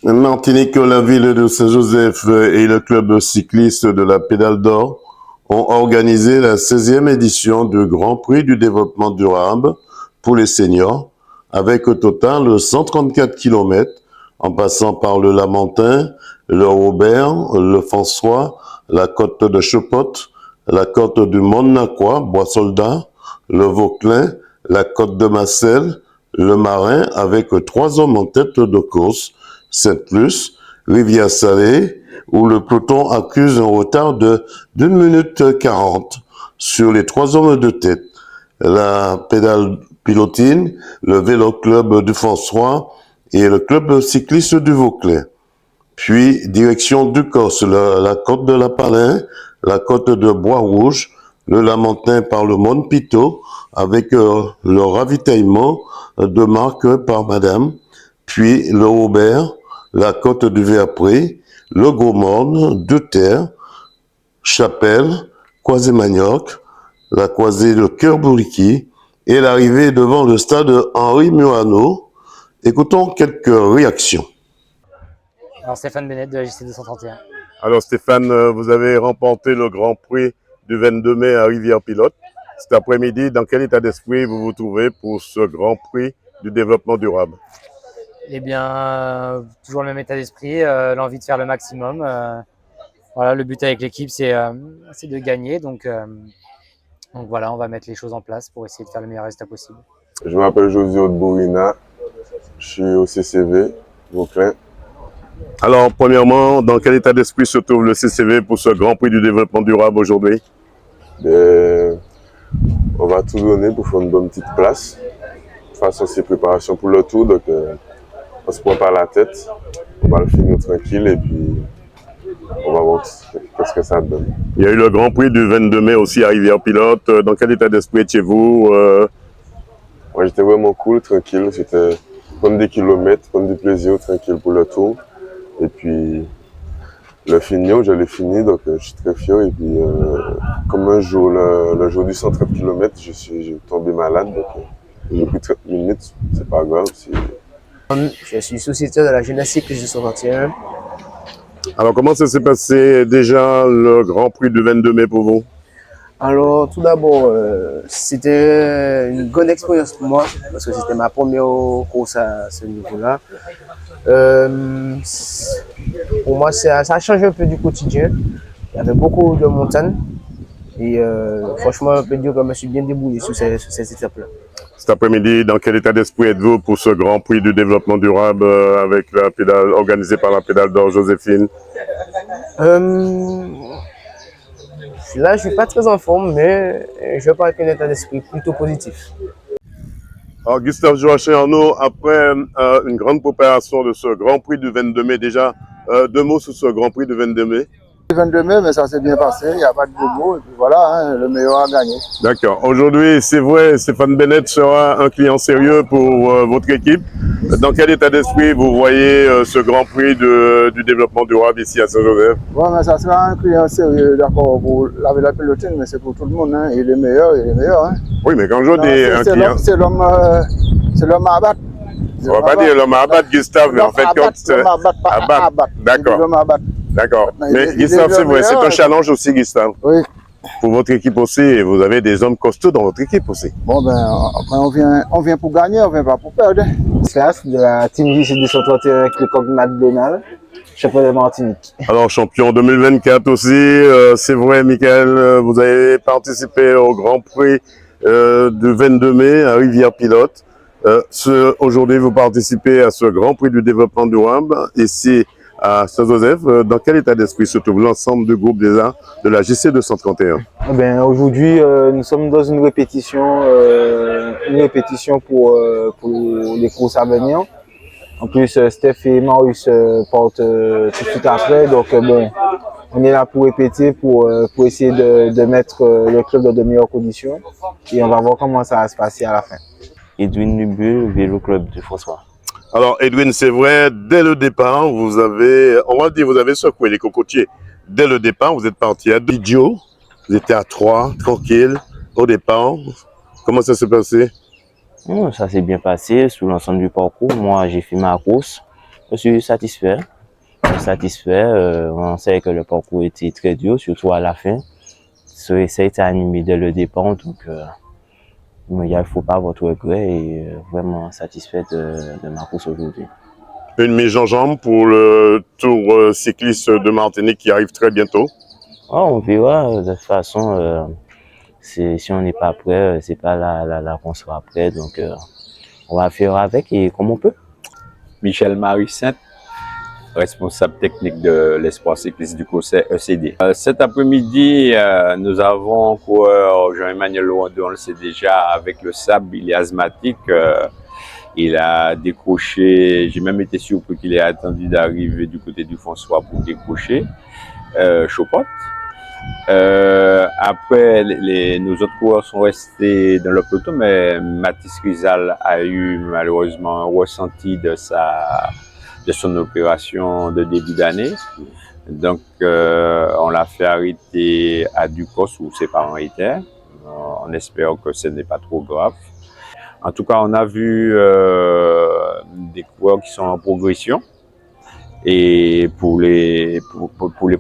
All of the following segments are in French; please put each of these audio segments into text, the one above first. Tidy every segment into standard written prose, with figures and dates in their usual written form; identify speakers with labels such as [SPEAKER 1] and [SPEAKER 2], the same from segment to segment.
[SPEAKER 1] Martinique, la ville de Saint-Joseph et le club cycliste de la Pédale d'Or ont organisé la 16e édition du Grand Prix du développement durable pour les seniors, avec au total 134 km, en passant par le Lamentin, le Robert, le François, la côte de Chepotte, la côte du Mont-Naqua, Bois-Soldat, le Vauclin, la côte de Marcel, le Marin, avec 3 hommes en tête de course, Sainte-Luce, Rivière-Salée, où le peloton accuse un retard de 1 minute 40 sur les 3 hommes de tête. La pédale pilotine, le vélo club du François et le club cycliste du Vauclin. Puis, direction Ducos, la côte de la Palin, la côte de Bois-Rouge, le Lamentin par le Mont Pitot, avec le ravitaillement de marque par Madame, puis le Robert, la côte du Verpré, le Gros-Morne, Deux-Terres, Chapelle, Croisé-Manioc, la croisée de Cœur-Bourriqui et l'arrivée devant le stade Henri Murano. Écoutons quelques réactions.
[SPEAKER 2] Alors Stéphane Bennett de la JC 231.
[SPEAKER 1] Alors Stéphane, vous avez remporté le Grand Prix du 22 mai à Rivière-Pilote. Cet après-midi, dans quel état d'esprit vous vous trouvez pour ce Grand Prix du développement durable?
[SPEAKER 2] Eh bien, toujours le même état d'esprit, l'envie de faire le maximum. Voilà, le but avec l'équipe, c'est de gagner. Donc voilà, on va mettre les choses en place pour essayer de faire le meilleur résultat possible.
[SPEAKER 3] Je m'appelle José Bourina, je suis au CCV, Vauclin.
[SPEAKER 1] Alors, premièrement, dans quel état d'esprit se trouve le CCV pour ce Grand Prix du développement durable aujourd'hui?
[SPEAKER 3] On va tout donner pour faire une bonne petite place face à ces préparations pour le tour. Donc, on se prend pas la tête, on va le finir tranquille et puis on va voir qu'est-ce que ça donne.
[SPEAKER 1] Il y a eu le Grand Prix du 22 mai aussi à Rivière-Pilote. Dans quel état d'esprit étiez-vous?
[SPEAKER 3] Moi, j'étais vraiment cool, tranquille. C'était prendre des kilomètres, prendre du plaisir tranquille pour le tour. Et puis, le finir, je l'ai fini, donc je suis très fier. Et puis, comme un jour, le jour du 130 km, j'ai tombé malade. Donc, j'ai pris 30 minutes, c'est pas grave.
[SPEAKER 4] Je suis sociétaire de la jeunesse cycliste de 131.
[SPEAKER 1] Alors, comment ça s'est passé déjà le Grand Prix du 22 mai pour vous?
[SPEAKER 4] Alors, tout d'abord, c'était une bonne expérience pour moi, parce que c'était ma première course à ce niveau-là. Pour moi, ça a changé un peu du quotidien. Il y avait beaucoup de montagnes. Et franchement, je peux dire que je me suis bien débrouillé sur cette étape-là.
[SPEAKER 1] Cet après-midi, dans quel état d'esprit êtes-vous pour ce Grand Prix du développement durable avec la pédale organisée par la Pédale d'Or Joséphine?
[SPEAKER 4] Là, je ne suis pas très en forme, mais je pars avec un état d'esprit plutôt positif.
[SPEAKER 1] Alors, Gustave Joachim Arnaud, après une grande préparation de ce Grand Prix du 22 mai, déjà, 2 mots sur ce Grand Prix du 22 mai.
[SPEAKER 5] Le 22 mai, mais ça s'est bien passé, il n'y a pas de bobo, et puis voilà, hein, le meilleur a gagné.
[SPEAKER 1] D'accord. Aujourd'hui, c'est vrai, Stéphane Bennett sera un client sérieux pour votre équipe. Dans quel état d'esprit vous voyez ce Grand Prix du développement durable ici à Saint-Joseph?
[SPEAKER 5] Bon, mais ça sera un client sérieux, d'accord, pour laver la pelotine, mais c'est pour tout le monde, hein, il est meilleur, il est meilleur. Hein.
[SPEAKER 1] Oui, mais quand je dis un client...
[SPEAKER 5] C'est l'homme à battre.
[SPEAKER 1] On ne va pas dire l'homme à abattre, Gustave, mais en fait, quand...
[SPEAKER 5] L'homme à battre, pas à abattre.
[SPEAKER 1] D'accord.
[SPEAKER 5] L'homme à battre.
[SPEAKER 1] D'accord.
[SPEAKER 5] Maintenant,
[SPEAKER 1] Mais Gustave, c'est vrai, c'est un challenge aussi, Gustave.
[SPEAKER 5] Oui.
[SPEAKER 1] Pour votre équipe aussi, et vous avez des hommes costauds dans votre équipe aussi.
[SPEAKER 5] Bon, ben, après, on vient pour gagner, on vient pas pour perdre.
[SPEAKER 4] Classe de la team JC 231 avec le coq Donald, champion de Martinique.
[SPEAKER 1] Alors, champion 2024 aussi, c'est vrai, Michael, vous avez participé au Grand Prix du 22 mai à Rivière-Pilote. Aujourd'hui, vous participez à ce Grand Prix du développement durable ici à Saint-Joseph. Dans quel état d'esprit se trouve l'ensemble du groupe des arts de la JC 231?
[SPEAKER 4] Aujourd'hui, nous sommes dans une répétition pour les courses à venir. En plus, Steph et Marius partent tout de suite après. Donc, bon, on est là pour répéter, pour essayer de mettre le club dans de meilleures conditions. Et on va voir comment ça va se passer à la fin.
[SPEAKER 6] Edwin Nubu, Vélo Club de François.
[SPEAKER 1] Alors, Edwin, c'est vrai, dès le départ, vous avez, on va dire, vous avez secoué les cocotiers. Dès le départ, vous êtes parti à Didio, vous étiez à 3, tranquille, au départ. Comment ça s'est passé?
[SPEAKER 6] Ça s'est bien passé sur l'ensemble du parcours. Moi, j'ai fait ma course. Je suis satisfait. Satisfait. On sait que le parcours était très dur, surtout à la fin. Ça a été animé dès le départ, donc il ne faut pas avoir de regret et vraiment satisfait de ma course aujourd'hui.
[SPEAKER 1] Une mise en jambe pour le Tour cycliste de Martinique qui arrive très bientôt.
[SPEAKER 6] Oh, on verra. De toute façon, si on n'est pas prêt, c'est pas là qu'on sera prêt. Donc, on va faire avec et comme on peut.
[SPEAKER 7] Michel Marie-Sainte, responsable technique de l'espoir cycliste du COSER ECD. Cet après-midi, nous avons un coureur, Jean-Emmanuel Louandou, on le sait déjà, avec le sable, il est asthmatique. Il a décroché, j'ai même été surpris qu'il ait attendu d'arriver du côté du François pour décrocher Chopot. Après, nos autres coureurs sont restés dans le peloton, mais Mathis Rizal a eu malheureusement un ressenti de son opération de début d'année. Donc, on l'a fait arrêter à Ducos où ses parents étaient. On espère que ce n'est pas trop grave. En tout cas, on a vu des coureurs qui sont en progression. Et pour les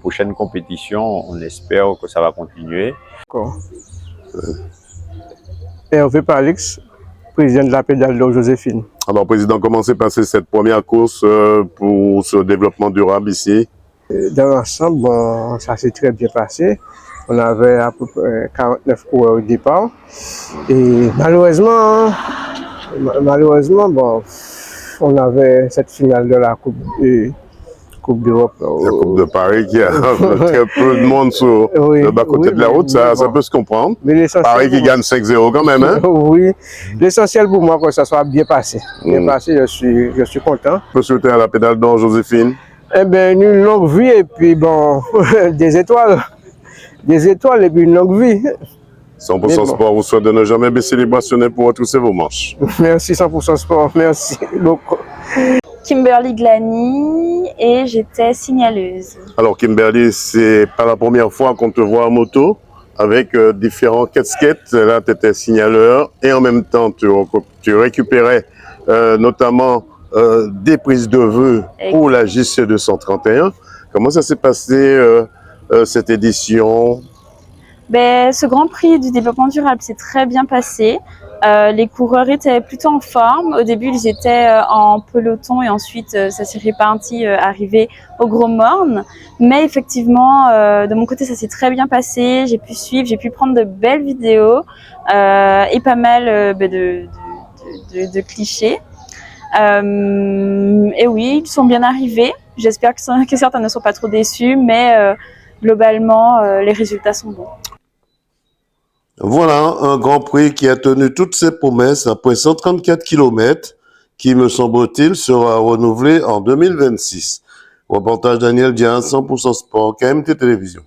[SPEAKER 7] prochaines compétitions, on espère que ça va continuer.
[SPEAKER 8] Hervé Palix, président de la pédale d'or Joséphine.
[SPEAKER 1] Alors, Président, comment s'est passée cette première course pour ce développement durable ici?
[SPEAKER 8] Dans l'ensemble, bon, ça s'est très bien passé. On avait à peu près 49 coureurs au départ. Et malheureusement, bon, on avait cette finale de la Coupe d'Europe.
[SPEAKER 1] La Coupe de Paris qui a très peu de monde sur le bas-côté de la route, ça peut se comprendre. Paris qui gagne 5-0 quand même, hein?
[SPEAKER 8] Oui, l'essentiel pour moi, que ça soit bien passé. Bien passé, je suis content.
[SPEAKER 1] Je peux souhaiter à la pédale d'or, Joséphine?
[SPEAKER 8] Eh bien, une longue vie et puis bon, des étoiles. Des étoiles et puis une longue vie.
[SPEAKER 1] 100% Sport vous souhaite de ne jamais baisser les bras pour retrousser vos manches.
[SPEAKER 8] Merci 100% Sport, merci beaucoup.
[SPEAKER 9] Kimberly Glany et j'étais signaleuse.
[SPEAKER 1] Alors Kimberly, c'est pas la première fois qu'on te voit en moto avec différents casquettes. Là, tu étais signaleur et en même temps, tu récupérais notamment des prises de vœux pour la JC 231. Comment ça s'est passé cette édition?
[SPEAKER 9] Ben, ce Grand Prix du développement durable s'est très bien passé. Les coureurs étaient plutôt en forme. Au début, ils étaient en peloton et ensuite, ça s'est réparti arrivé au Gros Morne. Mais effectivement, de mon côté, ça s'est très bien passé. J'ai pu suivre, j'ai pu prendre de belles vidéos et pas mal de clichés. Et oui, ils sont bien arrivés. J'espère que certains ne sont pas trop déçus, mais globalement, les résultats sont bons.
[SPEAKER 1] Voilà, un Grand Prix qui a tenu toutes ses promesses après 134 km, qui, me semble-t-il, sera renouvelé en 2026. Reportage Daniel Diaz, 100% Sport, KMT Télévision.